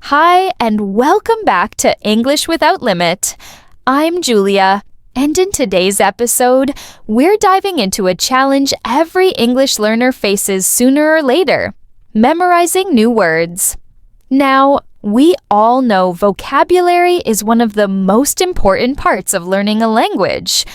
Hi, and welcome back to English Without Limit. I'm Julia, and in today's episode, we're diving into a challenge every English learner faces sooner or later: memorizing new words. Now, we all know vocabulary is one of the most important parts of learning a language.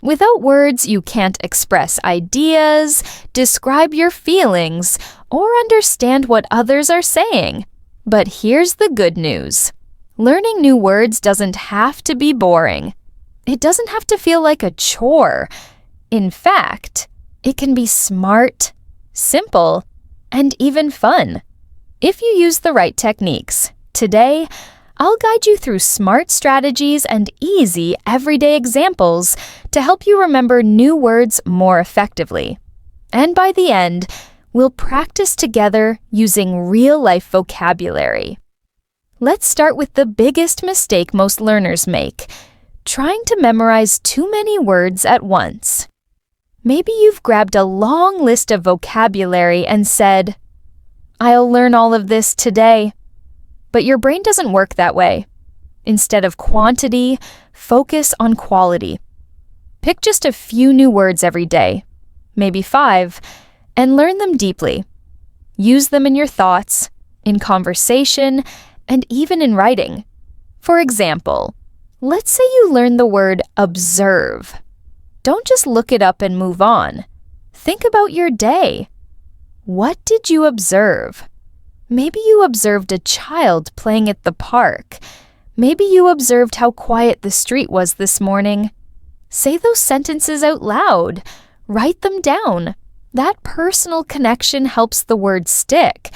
Without words, you can't express ideas, describe your feelings, or understand what others are saying. But here's the good news. Learning new words doesn't have to be boring. It doesn't have to feel like a chore. In fact, it can be smart, simple, and even fun. If you use the right techniques, today, I'll guide you through smart strategies and easy everyday examples to help you remember new words more effectively. And by the end, we'll practice together using real-life vocabulary. Let's start with the biggest mistake most learners make: trying to memorize too many words at once. Maybe you've grabbed a long list of vocabulary and said, "I'll learn all of this today." But your brain doesn't work that way. Instead of quantity, focus on quality. Pick just a few new words every day, maybe 5, and learn them deeply. Use them in your thoughts, in conversation, and even in writing. For example, let's say you learn the word observe. Don't just look it up and move on. Think about your day. What did you observe? Maybe you observed a child playing at the park. Maybe you observed how quiet the street was this morning. Say those sentences out loud. Write them down. That personal connection helps the word stick.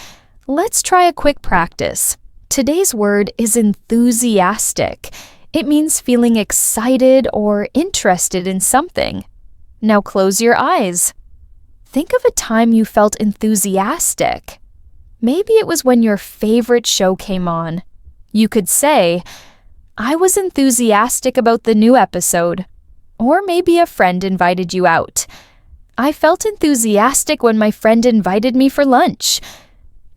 Let's try a quick practice. Today's word is enthusiastic. It means feeling excited or interested in something. Now close your eyes. Think of a time you felt enthusiastic. Maybe it was when your favorite show came on. You could say, "I was enthusiastic about the new episode." Or maybe a friend invited you out. "I felt enthusiastic when my friend invited me for lunch."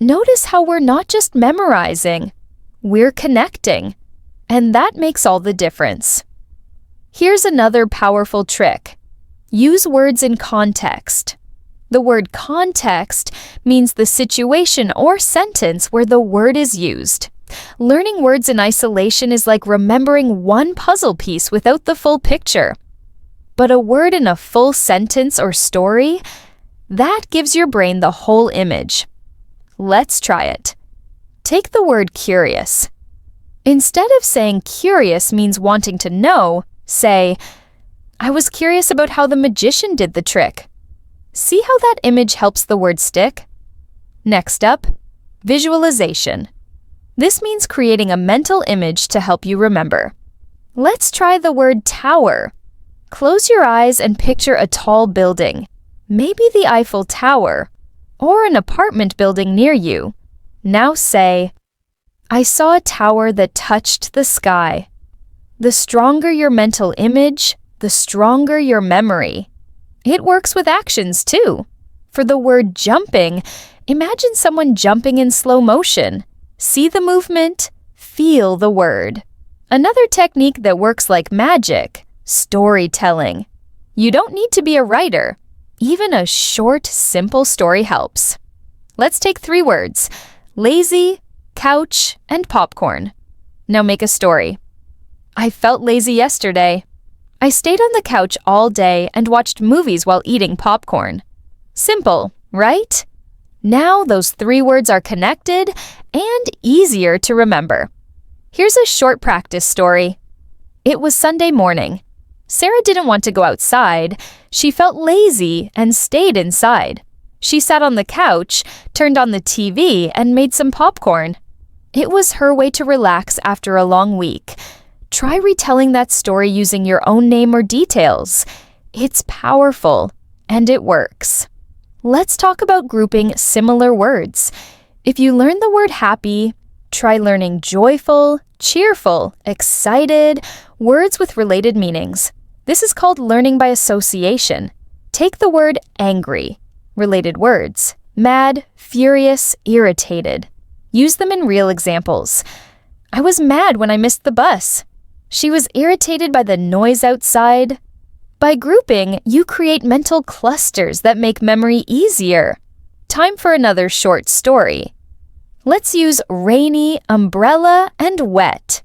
Notice how we're not just memorizing, we're connecting, and that makes all the difference. Here's another powerful trick. Use words in context. The word context means the situation or sentence where the word is used. Learning words in isolation is like remembering one puzzle piece without the full picture. But a word in a full sentence or story, that gives your brain the whole image. Let's try it. Take the word curious. Instead of saying curious means wanting to know, say, "I was curious about how the magician did the trick." See how that image helps the word stick? Next up, visualization. This means creating a mental image to help you remember. Let's try the word tower. Close your eyes and picture a tall building, maybe the Eiffel Tower, or an apartment building near you. Now say, "I saw a tower that touched the sky." The stronger your mental image, the stronger your memory. It works with actions too. For the word jumping, imagine someone jumping in slow motion. See the movement, feel the word. Another technique that works like magic: storytelling. You don't need to be a writer. Even a short, simple story helps. Let's take 3 words: lazy, couch, and popcorn. Now make a story. "I felt lazy yesterday. I stayed on the couch all day and watched movies while eating popcorn." Simple, right? Now those 3 words are connected and easier to remember. Here's a short practice story. It was Sunday morning. Sarah didn't want to go outside. She felt lazy and stayed inside. She sat on the couch, turned on the TV, and made some popcorn. It was her way to relax after a long week. Try retelling that story using your own name or details. It's powerful, and it works. Let's talk about grouping similar words. If you learn the word happy, try learning joyful, cheerful, excited, words with related meanings. This is called learning by association. Take the word angry, related words: mad, furious, irritated. Use them in real examples. I was mad when I missed the bus. She was irritated by the noise outside. By grouping, you create mental clusters that make memory easier. Time for another short story. Let's use rainy, umbrella, and wet.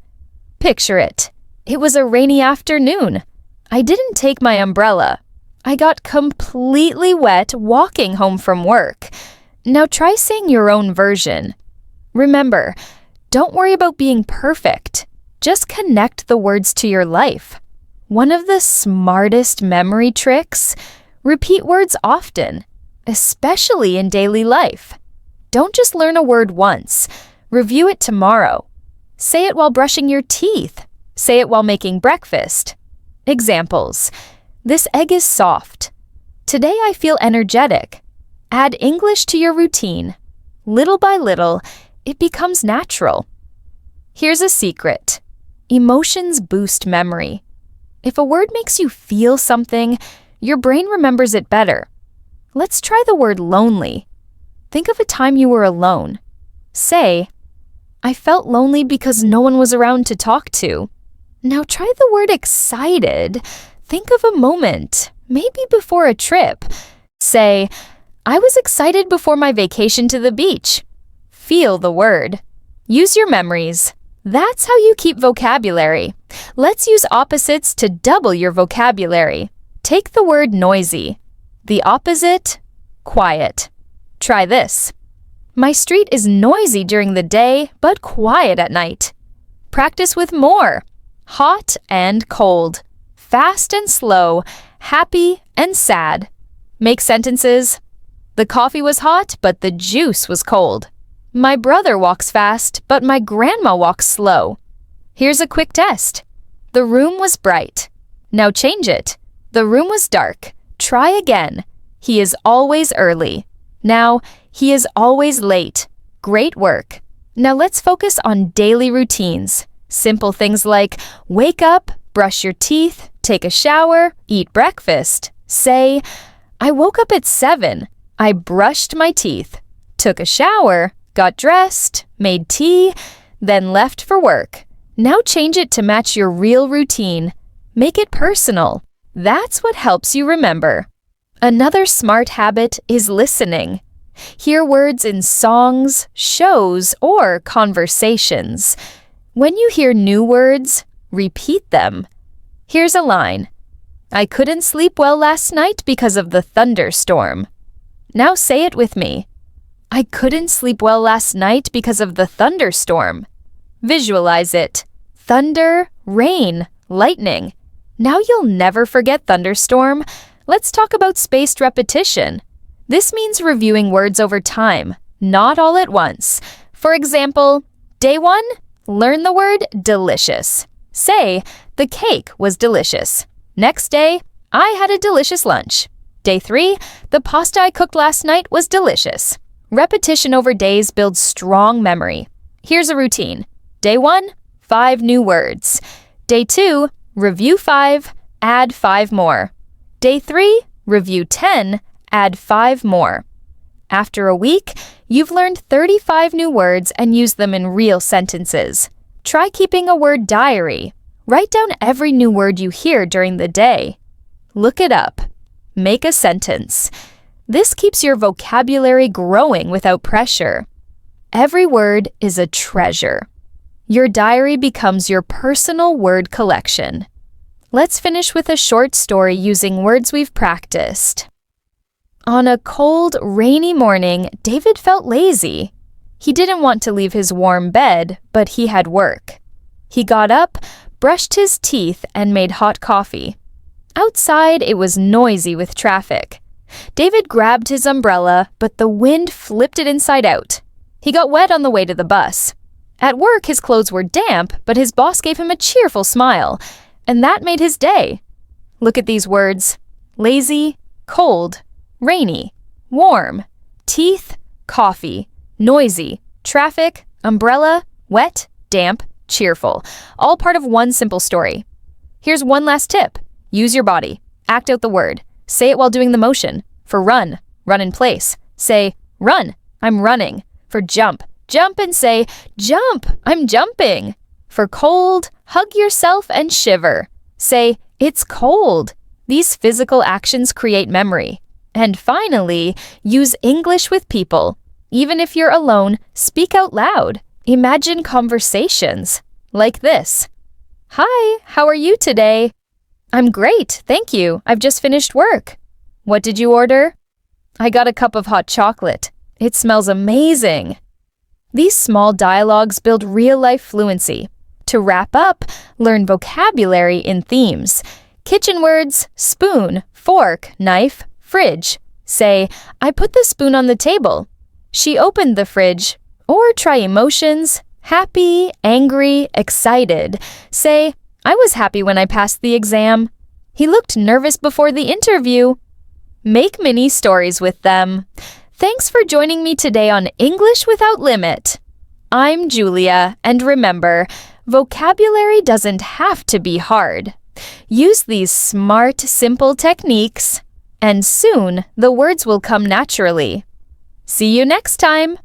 Picture it. It was a rainy afternoon. I didn't take my umbrella. I got completely wet walking home from work. Now try saying your own version. Remember, don't worry about being perfect. Just connect the words to your life. One of the smartest memory tricks? Repeat words often, especially in daily life. Don't just learn a word once. Review it tomorrow. Say it while brushing your teeth. Say it while making breakfast. Examples. This egg is soft. Today I feel energetic. Add English to your routine. Little by little, it becomes natural. Here's a secret. Emotions boost memory. If a word makes you feel something, your brain remembers it better. Let's try the word lonely. Think of a time you were alone. Say, I felt lonely because no one was around to talk to. Now try the word excited. Think of a moment, maybe before a trip. Say, I was excited before my vacation to the beach. Feel the word. Use your memories. That's how you keep vocabulary. Let's use opposites to double your vocabulary. Take the word noisy. The opposite, quiet. Try this. My street is noisy during the day, but quiet at night. Practice with more. Hot and cold. Fast and slow. Happy and sad. Make sentences. The coffee was hot, but the juice was cold. My brother walks fast, but my grandma walks slow. Here's a quick test. The room was bright. Now change it. The room was dark. Try again. He is always early. Now, he is always late. Great work. Now let's focus on daily routines. Simple things like wake up, brush your teeth, take a shower, eat breakfast. Say, I woke up at 7. I brushed my teeth, took a shower, got dressed, made tea, then left for work. Now change it to match your real routine. Make it personal. That's what helps you remember. Another smart habit is listening. Hear words in songs, shows, or conversations. When you hear new words, repeat them. Here's a line. I couldn't sleep well last night because of the thunderstorm. Now say it with me. I couldn't sleep well last night because of the thunderstorm. Visualize it. Thunder, rain, lightning. Now you'll never forget thunderstorm. Let's talk about spaced repetition. This means reviewing words over time, not all at once. For example, day 1, learn the word delicious. Say, the cake was delicious. Next day, I had a delicious lunch. Day 3, the pasta I cooked last night was delicious. Repetition over days builds strong memory. Here's a routine. Day 1, 5 new words. Day 2, review 5, add 5 more. Day 3, review 10, add 5 more. After a week, you've learned 35 new words and used them in real sentences. Try keeping a word diary. Write down every new word you hear during the day. Look it up. Make a sentence. This keeps your vocabulary growing without pressure. Every word is a treasure. Your diary becomes your personal word collection. Let's finish with a short story using words we've practiced. On a cold, rainy morning, David felt lazy. He didn't want to leave his warm bed, but he had work. He got up, brushed his teeth, and made hot coffee. Outside, it was noisy with traffic. David grabbed his umbrella, but the wind flipped it inside out. He got wet on the way to the bus. At work, his clothes were damp, but his boss gave him a cheerful smile, and that made his day. Look at these words: lazy, cold, rainy, warm, teeth, coffee, noisy, traffic, umbrella, wet, damp, cheerful. All part of one simple story. Here's one last tip. Use your body. Act out the word. Say it while doing the motion. For run, run in place. Say, run, I'm running. For jump, jump and say, "Jump, I'm jumping." For cold, hug yourself and shiver. Say, "It's cold." These physical actions create memory. And finally, use English with people. Even if you're alone, speak out loud. Imagine conversations like this. "Hi, how are you today?" "I'm great, thank you. I've just finished work." "What did you order?" "I got a cup of hot chocolate. It smells amazing." These small dialogues build real-life fluency. To wrap up, learn vocabulary in themes. Kitchen words: spoon, fork, knife, fridge. Say, "I put the spoon on the table." "She opened the fridge." Or try emotions: happy, angry, excited. Say, "I was happy when I passed the exam." "He looked nervous before the interview." Make mini stories with them. Thanks for joining me today on English Without Limit. I'm Julia, and remember, vocabulary doesn't have to be hard. Use these smart, simple techniques, and soon the words will come naturally. See you next time!